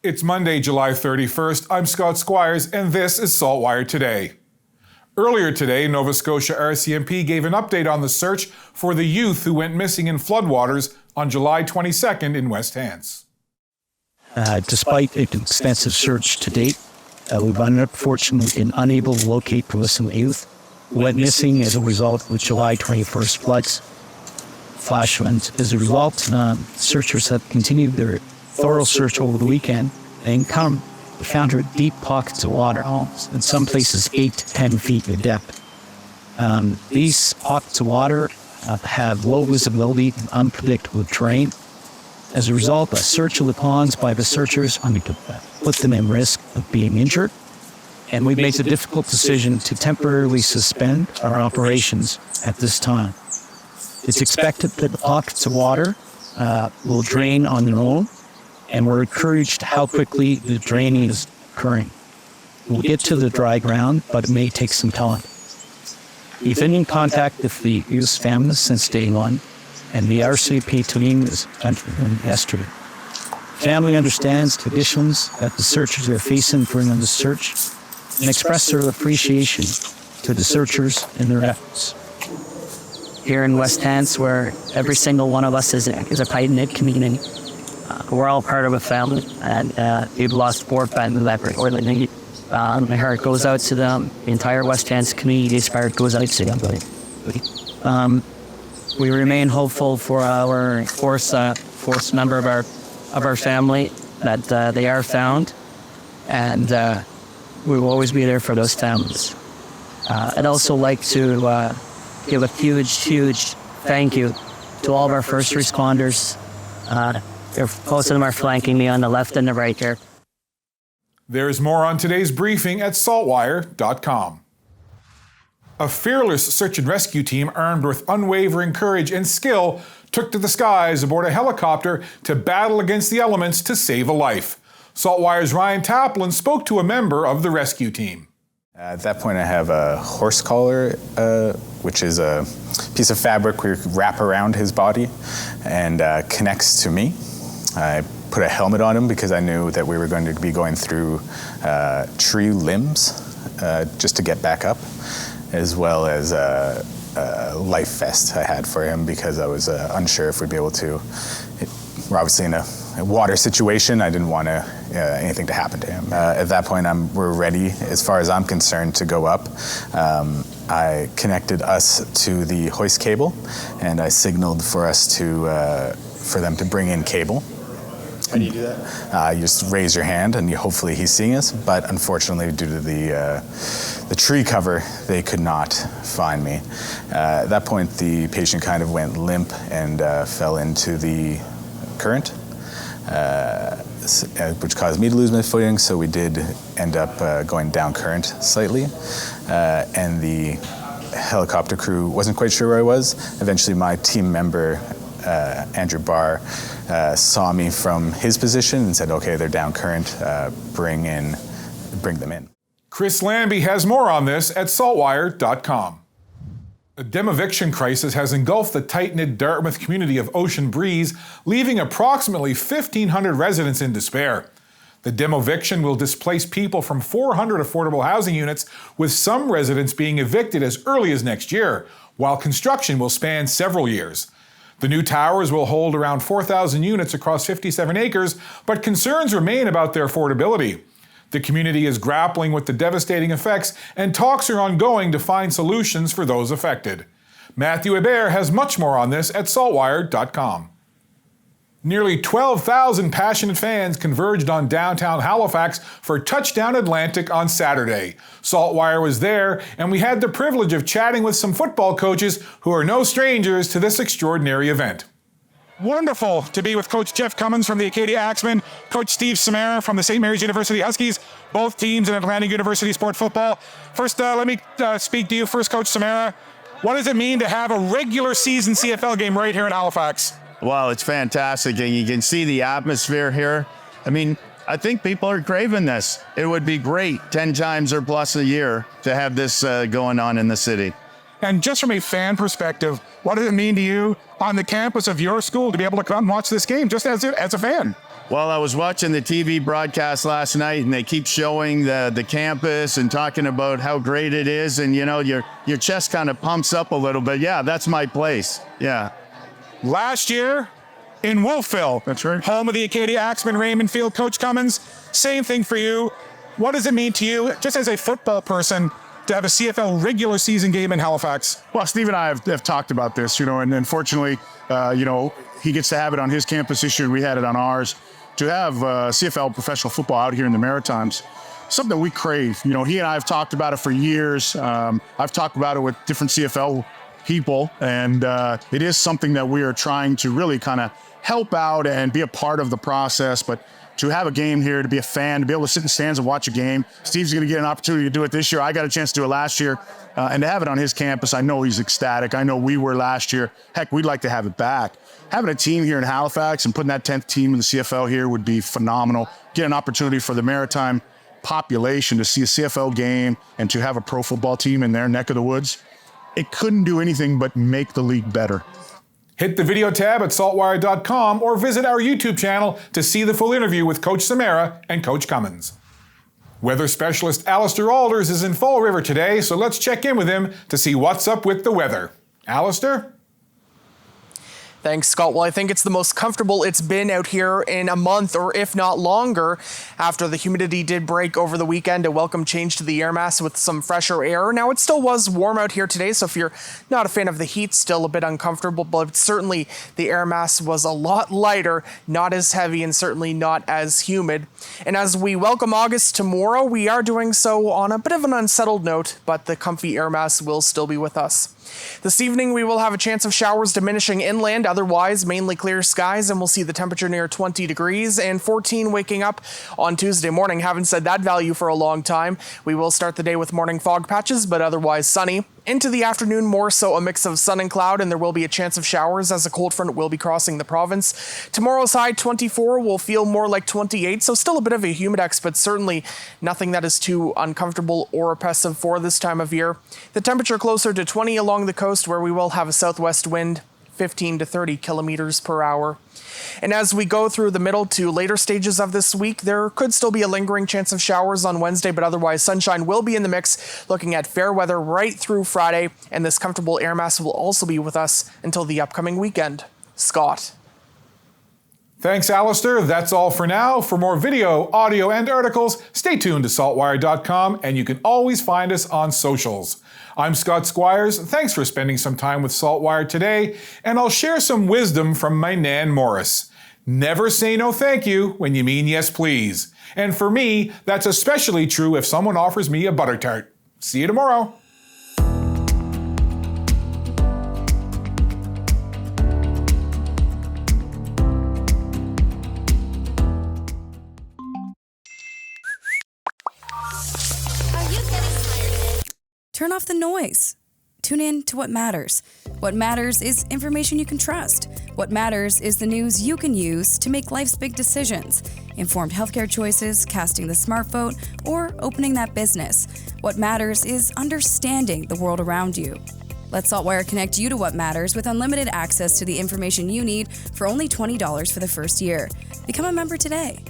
It's Monday, July 31st. I'm Scott Squires, and this is Saltwire Today. Earlier today, Nova Scotia RCMP gave an update on the search for the youth who went missing in floodwaters on July 22nd in West Hants. Despite an extensive search to date, we've unfortunately been unable to locate the missing youth who went missing as a result of the July 21st floods. Flash events. As a result, searchers have continued their thorough search over the weekend and encountered deep pockets of water, in some places 8 to 10 feet in depth. These pockets of water have low visibility and unpredictable terrain. As a result, a search of the ponds by the searchers put them in risk of being injured, and we made the difficult decision to temporarily suspend our operations at this time. It's expected that the pockets of water will drain on their own, and we're encouraged how quickly the draining is occurring. We'll get to the dry ground, but it may take some time. We've been in contact with the youth's families since day one, and the RCMP team is yesterday. Family understands the conditions that the searchers are facing during the search and express their appreciation to the searchers and their efforts. Here in West Hants, where every single one of us is a tight-knit community, we're all part of a family, and we've lost 4 families that recently. My heart goes out to them. The entire West Hants community's heart goes out to them. We remain hopeful for our fourth member of our family that they are found, and we will always be there for those families. I'd also like to give a huge thank you to all of our first responders. Most of them are flanking me on the left and the right here. There's more on today's briefing at saltwire.com. A fearless search and rescue team armed with unwavering courage and skill took to the skies aboard a helicopter to battle against the elements to save a life. Saltwire's Ryan Taplin spoke to a member of the rescue team. At that point, I have a horse collar, which is a piece of fabric we wrap around his body and connects to me. I put a helmet on him because I knew that we were going to be going through tree limbs just to get back up, as well as a life vest I had for him because I was unsure if we'd be able to. We're obviously in a water situation. I didn't want anything to happen to him. At that point, we're ready, as far as I'm concerned, to go up. I connected us to the hoist cable, and I signaled for them to bring in cable. How do you do that? You just raise your hand, and hopefully he's seeing us. But unfortunately, due to the tree cover, they could not find me. At that point, the patient kind of went limp and fell into the current, which caused me to lose my footing. So we did end up going down current slightly, and the helicopter crew wasn't quite sure where I was. Eventually, my team member, Andrew Barr, saw me from his position and said, okay, they're down current, bring them in. Chris Lambie has more on this at saltwire.com. A demoviction crisis has engulfed the tight-knit Dartmouth community of Ocean Breeze, leaving approximately 1,500 residents in despair. The demoviction will displace people from 400 affordable housing units, with some residents being evicted as early as next year, while construction will span several years. The new towers will hold around 4,000 units across 57 acres, but concerns remain about their affordability. The community is grappling with the devastating effects, and talks are ongoing to find solutions for those affected. Matthew Hebert has much more on this at saltwire.com. Nearly 12,000 passionate fans converged on downtown Halifax for Touchdown Atlantic on Saturday. Saltwire was there, and we had the privilege of chatting with some football coaches who are no strangers to this extraordinary event. Wonderful to be with Coach Jeff Cummins from the Acadia Axemen, Coach Steve Samara from the St. Mary's University Huskies, both teams in Atlantic University Sport Football. First, let me speak to you first, Coach Samara. What does it mean to have a regular season CFL game right here in Halifax? Well, it's fantastic, and you can see the atmosphere here. I mean, I think people are craving this. It would be great 10 times or plus a year to have this going on in the city. And just from a fan perspective, what does it mean to you on the campus of your school to be able to come watch this game just as a fan? Well, I was watching the TV broadcast last night, and they keep showing the campus and talking about how great it is, and your chest kind of pumps up a little bit. Yeah, that's my place. Yeah. Last year in Wolfville. That's right. Home of the Acadia Axeman Raymond Field. Coach Cummins, same thing for you. What does it mean to you, just as a football person, to have a CFL regular season game in Halifax? Well, Steve and I have talked about this, and unfortunately, he gets to have it on his campus this year, and we had it on ours. To have CFL professional football out here in the Maritimes, something that we crave. He and I have talked about it for years. I've talked about it with different CFL people, and it is something that we are trying to really kind of help out and be a part of the process. But to have a game here, to be a fan, to be able to sit in the stands and watch a game, Steve's going to get an opportunity to do it this year. I got a chance to do it last year, and to have it on his campus, I know he's ecstatic. I know we were last year. Heck, we'd like to have it back. Having a team here in Halifax and putting that 10th team in the CFL here would be phenomenal. Get an opportunity for the Maritime population to see a CFL game and to have a pro football team in their neck of the woods. It couldn't do anything but make the league better. Hit the video tab at saltwire.com or visit our YouTube channel to see the full interview with Coach Samara and Coach Cummins. Weather specialist Alistair Alders is in Fall River today, so let's check in with him to see what's up with the weather. Alistair? Thanks, Scott. Well, I think it's the most comfortable it's been out here in a month, or if not longer, after the humidity did break over the weekend. A welcome change to the air mass with some fresher air. Now, it still was warm out here today, so if you're not a fan of the heat, still a bit uncomfortable, but certainly the air mass was a lot lighter, not as heavy, and certainly not as humid. And as we welcome August tomorrow, we are doing so on a bit of an unsettled note, but the comfy air mass will still be with us. This evening, we will have a chance of showers diminishing inland, otherwise mainly clear skies, and we'll see the temperature near 20 degrees and 14 waking up on Tuesday morning. Haven't said that value for a long time. We will start the day with morning fog patches, but otherwise sunny. Into the afternoon, more so a mix of sun and cloud, and there will be a chance of showers as a cold front will be crossing the province. Tomorrow's high, 24, will feel more like 28, so still a bit of a humidex, but certainly nothing that is too uncomfortable or oppressive for this time of year. The temperature closer to 20 along the coast, where we will have a southwest wind, 15 to 30 kilometers per hour. And as we go through the middle to later stages of this week, there could still be a lingering chance of showers on Wednesday, but otherwise sunshine will be in the mix, looking at fair weather right through Friday, and this comfortable air mass will also be with us until the upcoming weekend. Scott. Thanks, Alistair. That's all for now. For more video, audio, and articles, stay tuned to saltwire.com, and you can always find us on socials. I'm Scott Squires. Thanks for spending some time with Saltwire today, and I'll share some wisdom from my Nan Morris. Never say no thank you when you mean yes please. And for me, that's especially true if someone offers me a butter tart. See you tomorrow. Turn off the noise. Tune in to what matters. What matters is information you can trust. What matters is the news you can use to make life's big decisions. Informed healthcare choices, casting the smart vote, or opening that business. What matters is understanding the world around you. Let Saltwire connect you to what matters with unlimited access to the information you need for only $20 for the first year. Become a member today.